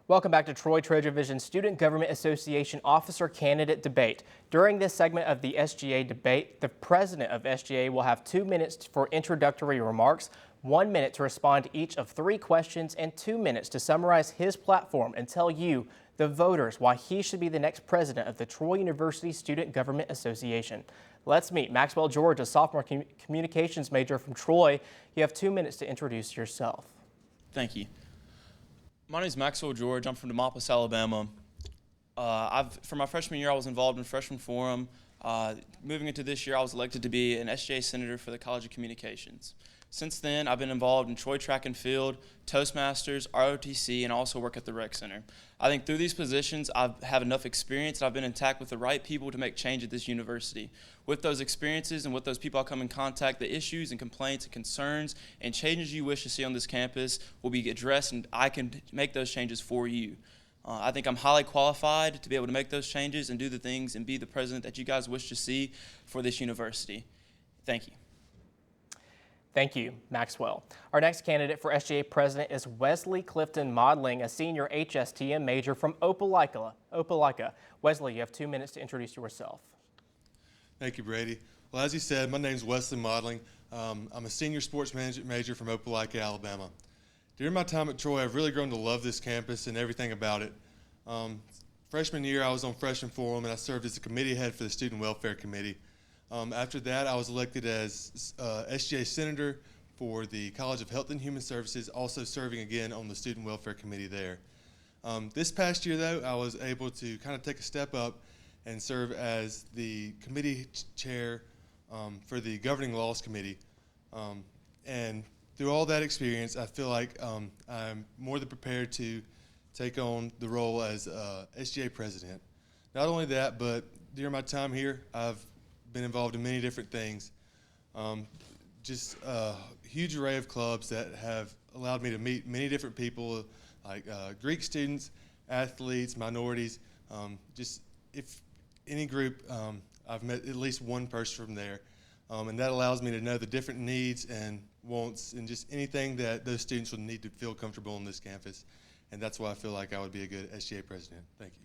Welcome back to Troy Trojan Vision Student Government Association Officer Candidate Debate. During this segment of the SGA debate, the president of SGA will have 2 minutes for introductory remarks, 1 minute to respond to each of 3 questions, and 2 minutes to summarize his platform and tell you, the voters, why he should be the next president of the Troy University Student Government Association. Let's meet Maxwell George, a sophomore communications major from Troy. You have 2 minutes to introduce yourself. Thank you. My name is Maxwell George. I'm from Demopolis, Alabama. For my freshman year, I was involved in Freshman Forum. Moving into this year, I was elected to be an SGA Senator for the College of Communications. Since then, I've been involved in Troy Track and Field, Toastmasters, ROTC, and also work at the Rec Center. I think through these positions, I have enough experience and I've been in contact with the right people to make change at this university. With those experiences and with those people I come in contact, the issues and complaints and concerns and changes you wish to see on this campus will be addressed, and I can make those changes for you. I think I'm highly qualified to be able to make those changes and do the things and be the president that you guys wish to see for this university. Thank you. Thank you, Maxwell. Our next candidate for SGA president is Wesley Clifton Modeling, a senior HSTM major from Opelika. Wesley, you have 2 minutes to introduce yourself. Thank you, Brady. Well, as you said, my name is Wesley Modeling. I'm a senior sports management major from Opelika, Alabama. During my time at Troy, I've really grown to love this campus and everything about it. Freshman year, I was on Freshman Forum, and I served as a committee head for the Student Welfare Committee. After that, I was elected as SGA Senator for the College of Health and Human Services, also serving again on the Student Welfare Committee there. This past year, though, I was able to kind of take a step up and serve as the committee chair for the Governing Laws Committee. And through all that experience, I feel like I'm more than prepared to take on the role as SGA president. Not only that, but during my time here, I've been involved in many different things. Just a huge array of clubs that have allowed me to meet many different people, like Greek students, athletes, minorities. Just if any group, I've met at least one person from there. And that allows me to know the different needs and wants and just anything that those students would need to feel comfortable on this campus. And that's why I feel like I would be a good SGA president. Thank you.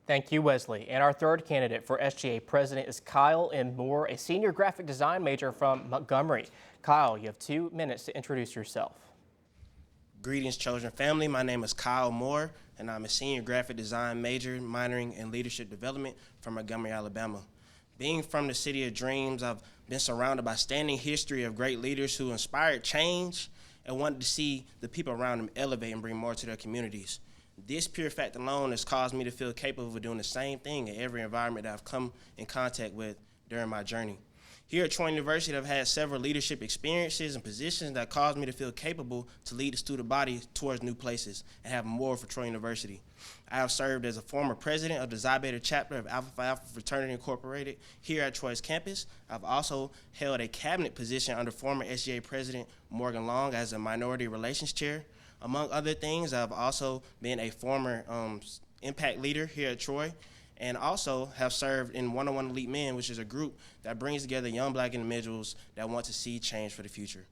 Thank you, Wesley. And our third candidate for SGA president is Kyle M. Moore, a senior graphic design major from Montgomery. Kyle, you have 2 minutes to introduce yourself. Greetings, chosen family. My name is Kyle Moore, and I'm a senior graphic design major minoring in leadership development from Montgomery, Alabama. Being from the city of dreams, I've been surrounded by standing history of great leaders who inspired change and wanted to see the people around them elevate and bring more to their communities. This pure fact alone has caused me to feel capable of doing the same thing in every environment that I've come in contact with during my journey. Here at Troy University, I've had several leadership experiences and positions that caused me to feel capable to lead the student body towards new places and have more for Troy University. I have served as a former president of the Untitled Chapter of Alpha Phi Alpha Fraternity Incorporated here at Troy's campus. I've also held a cabinet position under former SGA President Morgan Long as a minority relations chair. Among other things, I've also been a former impact leader here at Troy, and also have served in 101 Elite Men, which is a group that brings together young black individuals that want to see change for the future.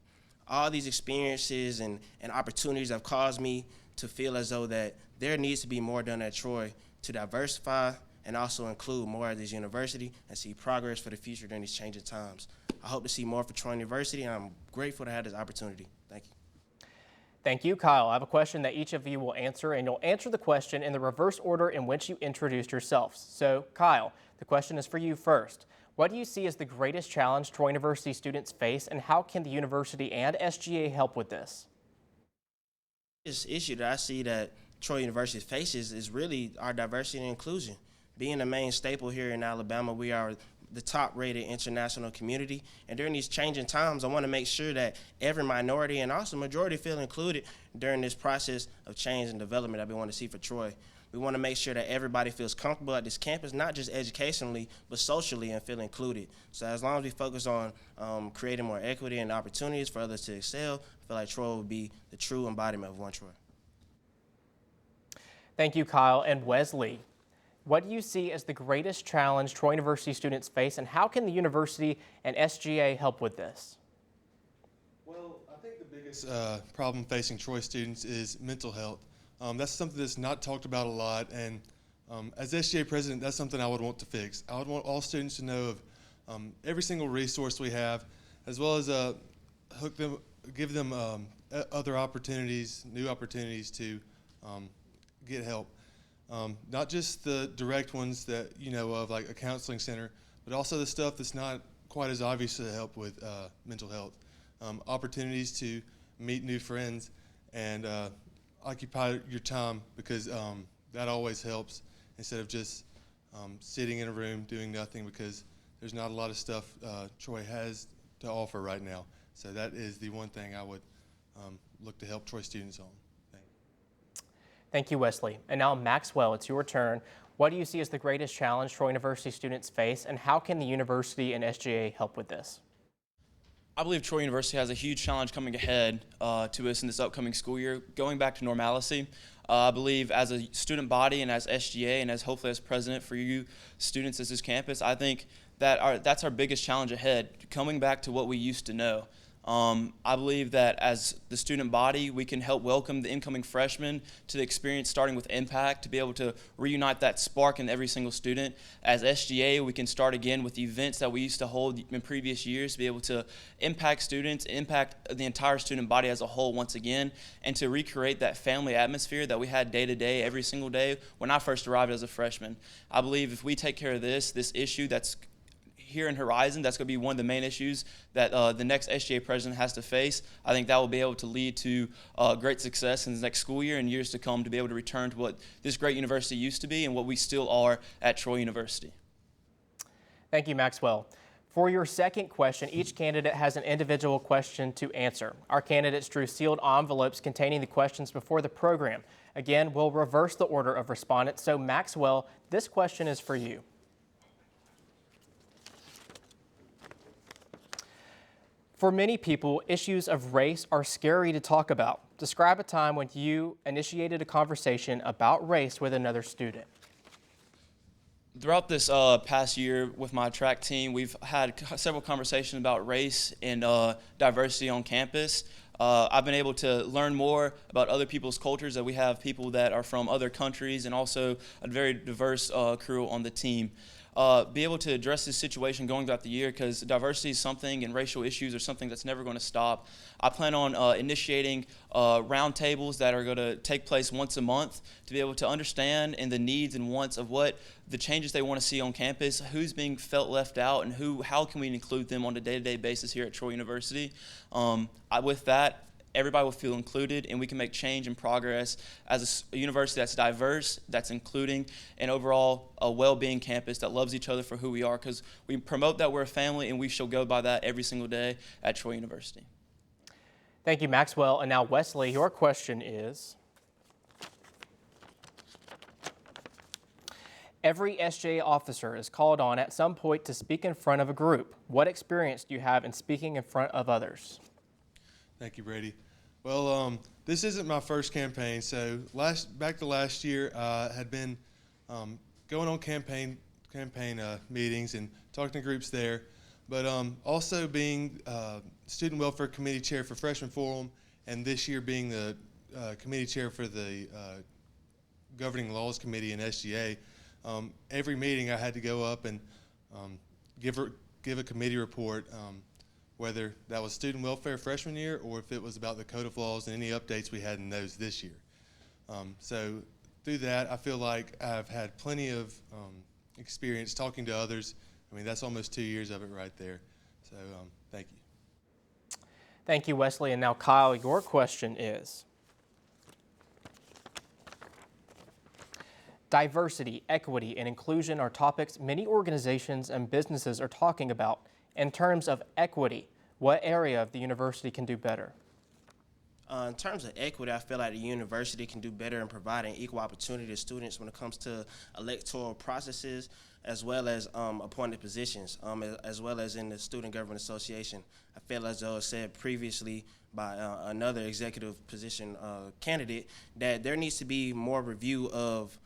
All these experiences and opportunities have caused me to feel as though that there needs to be more done at Troy to diversify and also include more at this university and see progress for the future during these changing times. I hope to see more for Troy University, and I'm grateful to have this opportunity. Thank you. Thank you, Kyle. I have a question that each of you will answer, and you'll answer the question in the reverse order in which you introduced yourselves. So, Kyle, the question is for you first. What do you see as the greatest challenge Troy University students face, and how can the university and SGA help with this? This issue that I see that Troy University faces is really our diversity and inclusion. Being a main staple here in Alabama, we are the top-rated international community, and during these changing times, I want to make sure that every minority and also majority feel included during this process of change and development that we want to see for Troy. We want to make sure that everybody feels comfortable at this campus, not just educationally, but socially, and feel included. So as long as we focus on creating more equity and opportunities for others to excel, I feel like Troy will be the true embodiment of One Troy. Thank you, Kyle. And Wesley, what do you see as the greatest challenge Troy University students face, and how can the university and SGA help with this? Well, I think the biggest problem facing Troy students is mental health. That's something that's not talked about a lot, and as SGA president, that's something I would want to fix. I would want all students to know of every single resource we have, as well as give them other opportunities, new opportunities to get help. Not just the direct ones that you know of, like a counseling center, but also the stuff that's not quite as obvious to help with mental health. Opportunities to meet new friends and occupy your time, because that always helps, instead of just sitting in a room doing nothing, because there's not a lot of stuff Troy has to offer right now. So that is the one thing I would look to help Troy students on. Thank you, Wesley. And now, Maxwell, it's your turn. What do you see as the greatest challenge Troy University students face, and how can the university and SGA help with this? I believe Troy University has a huge challenge coming ahead to us in this upcoming school year, going back to normalcy. I believe as a student body and as SGA and as hopefully as president for you students at this campus, I think that that's our biggest challenge ahead, coming back to what we used to know. I believe that as the student body, we can help welcome the incoming freshmen to the experience, starting with Impact, to be able to reunite that spark in every single student. As SGA, we can start again with events that we used to hold in previous years, to be able to impact students, impact the entire student body as a whole once again, and to recreate that family atmosphere that we had day to day, every single day when I first arrived as a freshman. I believe if we take care of this issue that's here in Horizon, that's going to be one of the main issues that the next SGA president has to face. I think that will be able to lead to great success in the next school year and years to come, to be able to return to what this great university used to be and what we still are at Troy University. Thank you, Maxwell. For your second question, each candidate has an individual question to answer. Our candidates drew sealed envelopes containing the questions before the program. Again, we'll reverse the order of respondents. So, Maxwell, this question is for you. For many people, issues of race are scary to talk about. Describe a time when you initiated a conversation about race with another student. Throughout this past year with my track team, we've had several conversations about race and diversity on campus. I've been able to learn more about other people's cultures, that we have people that are from other countries, and also a very diverse crew on the team. Be able to address this situation going throughout the year, because diversity is something, and racial issues are something that's never going to stop. I plan on initiating roundtables that are going to take place once a month, to be able to understand and the needs and wants of what the changes they want to see on campus, who's being felt left out, and how can we include them on a day-to-day basis here at Troy University. With that, everybody will feel included, and we can make change and progress as a university that's diverse, that's including, and overall a well-being campus that loves each other for who we are, because we promote that we're a family, and we shall go by that every single day at Troy University. Thank you, Maxwell. And now, Wesley, your question is: every SGA officer is called on at some point to speak in front of a group. What experience do you have in speaking in front of others? Thank you, Brady. Well, this isn't my first campaign. So back to last year, I had been going on campaign meetings and talking to groups there, but also being Student Welfare Committee Chair for Freshman Forum, and this year being the Committee Chair for the Governing Laws Committee in SGA. Every meeting I had to go up and give a committee report, whether that was student welfare freshman year or if it was about the Code of Laws and any updates we had in those this year. So through that, I feel like I've had plenty of experience talking to others. I mean, that's almost 2 years of it right there. So thank you. Thank you, Wesley. And now, Kyle, your question is: diversity, equity, and inclusion are topics many organizations and businesses are talking about. In terms of equity, what area of the university can do better? In terms of equity, I feel like the university can do better in providing equal opportunity to students when it comes to electoral processes, as well as appointed positions, as well as in the Student Government Association. I feel as though it said previously by another executive position candidate that there needs to be more review of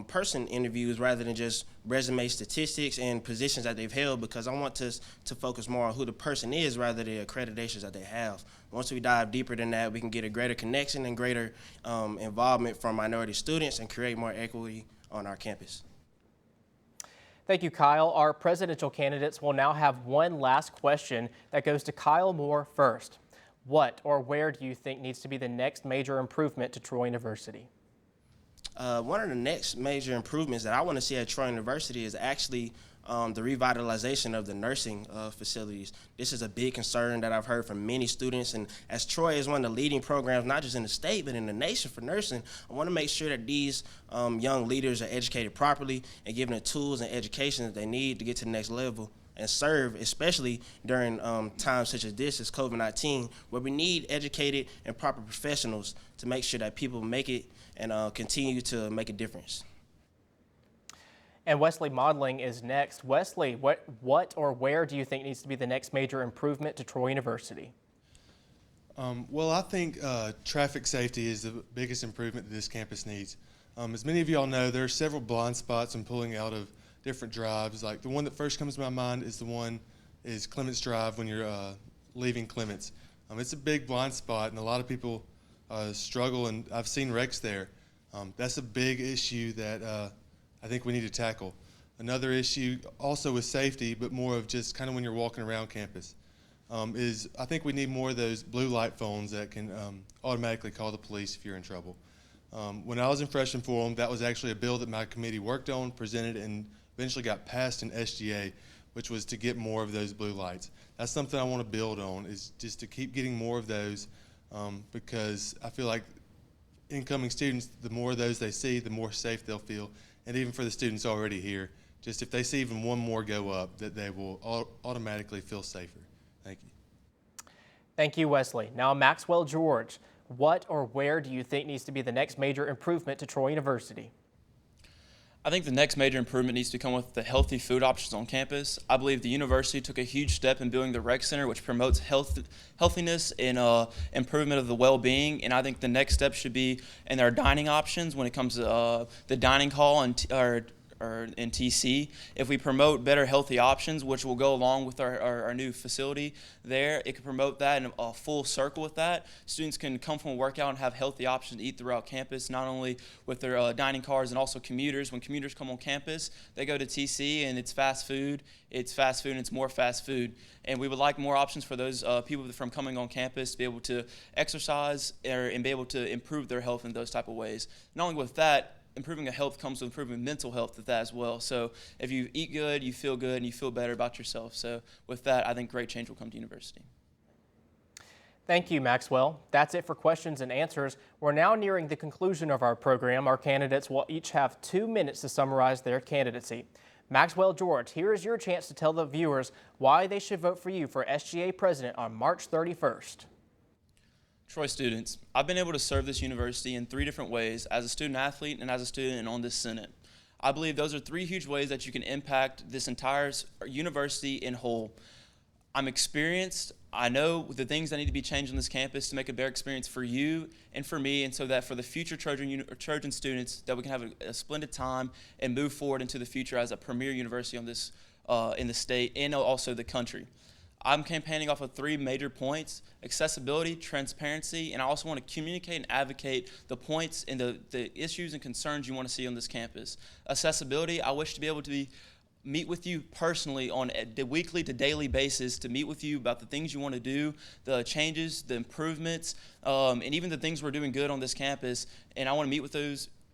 person interviews rather than just resume statistics and positions that they've held, because I want us to focus more on who the person is rather than the accreditations that they have. Once we dive deeper than that, we can get a greater connection and greater involvement from minority students and create more equity on our campus. Thank you, Kyle. Our presidential candidates will now have one last question that goes to Kyle Moore first. What or where do you think needs to be the next major improvement to Troy University? One of the next major improvements that I want to see at Troy University is actually the revitalization of the nursing facilities. This is a big concern that I've heard from many students, and as Troy is one of the leading programs, not just in the state, but in the nation for nursing, I want to make sure that these young leaders are educated properly and given the tools and education that they need to get to the next level and serve, especially during times such as this, as COVID-19, where we need educated and proper professionals to make sure that people make it and continue to make a difference. And Wesley Modeling is next. Wesley, what or where do you think needs to be the next major improvement to Troy University? Well, I think traffic safety is the biggest improvement that this campus needs. As many of y'all know, there are several blind spots when pulling out of different drives. Like the one that first comes to my mind is Clements Drive when you're leaving Clements. It's a big blind spot, and a lot of people struggle, and I've seen wrecks there. That's a big issue that I think we need to tackle. Another issue also with safety, but more of just kind of when you're walking around campus, is I think we need more of those blue light phones that can automatically call the police if you're in trouble. When I was in freshman forum, that was actually a bill that my committee worked on, presented, and eventually got passed in SGA, which was to get more of those blue lights. That's something I want to build on, is just to keep getting more of those, because I feel like incoming students, the more of those they see, the more safe they'll feel. And even for the students already here, just if they see even one more go up, that they will automatically feel safer. Thank you. Thank you, Wesley. Now, Maxwell George, what or where do you think needs to be the next major improvement to Troy University? I think the next major improvement needs to come with the healthy food options on campus. I believe the university took a huge step in building the rec center, which promotes healthiness and improvement of the well-being. And I think the next step should be in our dining options when it comes to the dining hall and in TC. If we promote better healthy options, which will go along with our new facility there, it can promote that in a full circle with that. Students can come from a workout and have healthy options to eat throughout campus, not only with their dining cars and also commuters. When commuters come on campus, they go to TC and it's fast food. It's fast food and it's more fast food. And we would like more options for those people from coming on campus to be able to exercise and be able to improve their health in those type of ways. Not only with that, improving your health comes with improving mental health with that as well. So if you eat good, you feel good, and you feel better about yourself. So with that, I think great change will come to university. Thank you, Maxwell. That's it for questions and answers. We're now nearing the conclusion of our program. Our candidates will each have 2 minutes to summarize their candidacy. Maxwell George, here is your chance to tell the viewers why they should vote for you for SGA president on March 31st. Troy students, I've been able to serve this university in 3 different ways, as a student athlete and as a student and on this Senate. I believe those are 3 huge ways that you can impact this entire university in whole. I'm experienced. I know the things that need to be changed on this campus to make a better experience for you and for me, and so that for the future Trojan students, that we can have a splendid time and move forward into the future as a premier university on this in the state and also the country. I'm campaigning off of 3 major points: accessibility, transparency, and I also want to communicate and advocate the points and the issues and concerns you want to see on this campus. Accessibility, I wish to be able to meet with you personally on a weekly to daily basis, to meet with you about the things you want to do, the changes, the improvements, and even the things we're doing good on this campus. And I want to meet with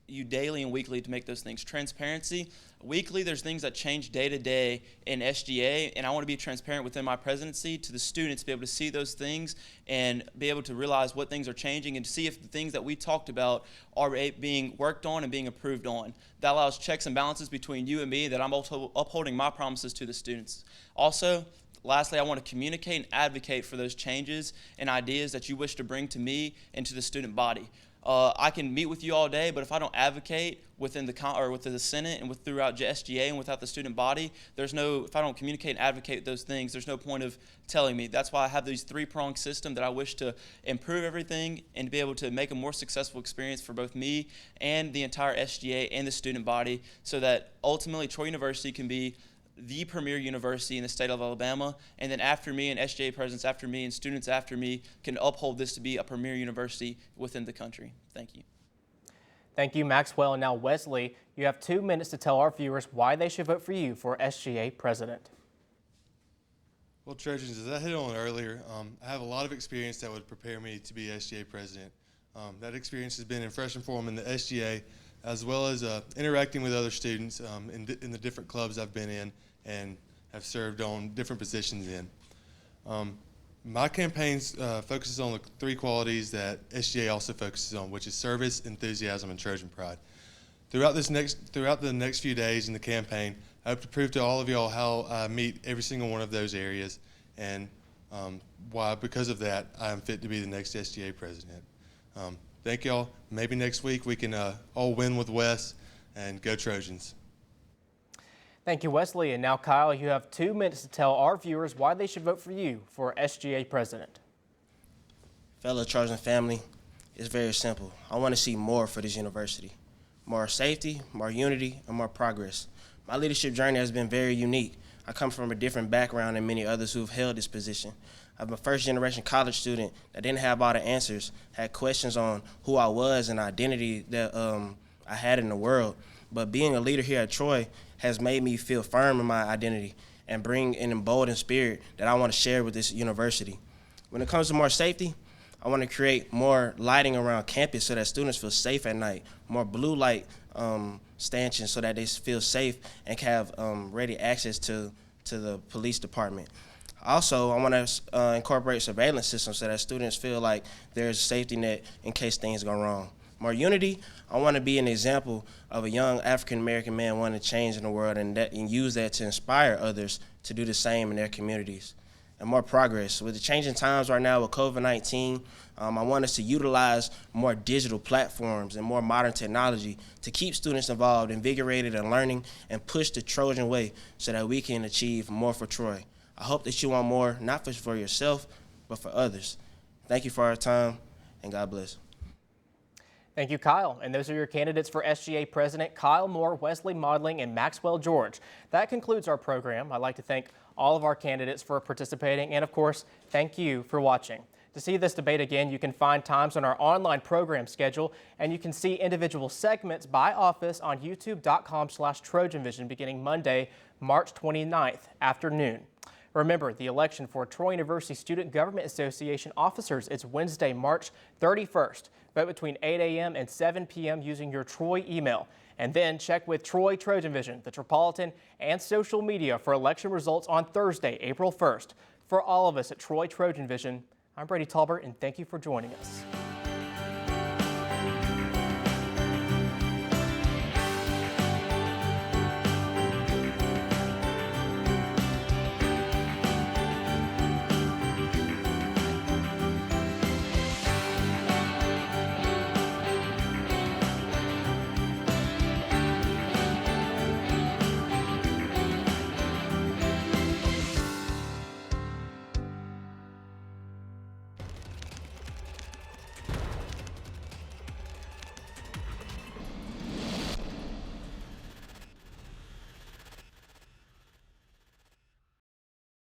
you daily and weekly to make those things. Transparency, weekly there's things that change day to day in SGA, and I want to be transparent within my presidency to the students, be able to see those things and be able to realize what things are changing and to see if the things that we talked about are being worked on and being approved on. That allows checks and balances between you and me, that I'm also upholding my promises to the students. Also, lastly, I want to communicate and advocate for those changes and ideas that you wish to bring to me and to the student body. I can meet with you all day, but if I don't advocate within the Senate and throughout SGA and without the student body, if I don't communicate and advocate those things, there's no point of telling me. That's why I have these three-pronged system that I wish to improve everything and to be able to make a more successful experience for both me and the entire SGA and the student body, so that ultimately Troy University can be the premier university in the state of Alabama, and then after me and SGA presidents after me and students after me can uphold this to be a premier university within the country. Thank you. Thank you, Maxwell. And now, Wesley, you have 2 minutes to tell our viewers why they should vote for you for SGA president. Well, Trojans, as I hit on earlier, I have a lot of experience that would prepare me to be SGA president. That experience has been in freshman forum in the SGA, as well as interacting with other students in the different clubs I've been in and have served on different positions in. My campaign focuses on the three qualities that SGA also focuses on, which is service, enthusiasm, and Trojan pride. Throughout the next few days in the campaign, I hope to prove to all of y'all how I meet every single one of those areas, and why, because of that, I am fit to be the next SGA president. Thank y'all. Maybe next week we can all win with Wes and go Trojans. Thank you, Wesley. And now, Kyle, you have 2 minutes to tell our viewers why they should vote for you for SGA president. Fellow Trojan family, it's very simple. I want to see more for this university. More safety, more unity, and more progress. My leadership journey has been very unique. I come from a different background than many others who have held this position. I'm a first-generation college student that didn't have all the answers, had questions on who I was and identity that I had in the world. But being a leader here at Troy has made me feel firm in my identity and bring an emboldened spirit that I want to share with this university. When it comes to more safety, I want to create more lighting around campus so that students feel safe at night, more blue light stanchions so that they feel safe and can have ready access to the police department. Also, I want to incorporate surveillance systems so that students feel like there's a safety net in case things go wrong. More unity, I want to be an example of a young African-American man wanting to change in the world and use that to inspire others to do the same in their communities. And more progress. With the changing times right now with COVID-19, I want us to utilize more digital platforms and more modern technology to keep students involved, invigorated, and learning, and push the Trojan way so that we can achieve more for Troy. I hope that you want more, not just for yourself, but for others. Thank you for our time, and God bless. Thank you, Kyle. And those are your candidates for SGA President: Kyle Moore, Wesley Modling, and Maxwell George. That concludes our program. I'd like to thank all of our candidates for participating, and of course, thank you for watching. To see this debate again, you can find times on our online program schedule, and you can see individual segments by office on youtube.com/TrojanVision beginning Monday, March 29th afternoon. Remember, the election for Troy University Student Government Association officers is Wednesday, March 31st. Vote between 8 a.m. and 7 p.m. using your Troy email. And then check with Troy Trojan Vision, the Tropolitan, and social media for election results on Thursday, April 1st. For all of us at Troy Trojan Vision, I'm Brady Talbert, and thank you for joining us.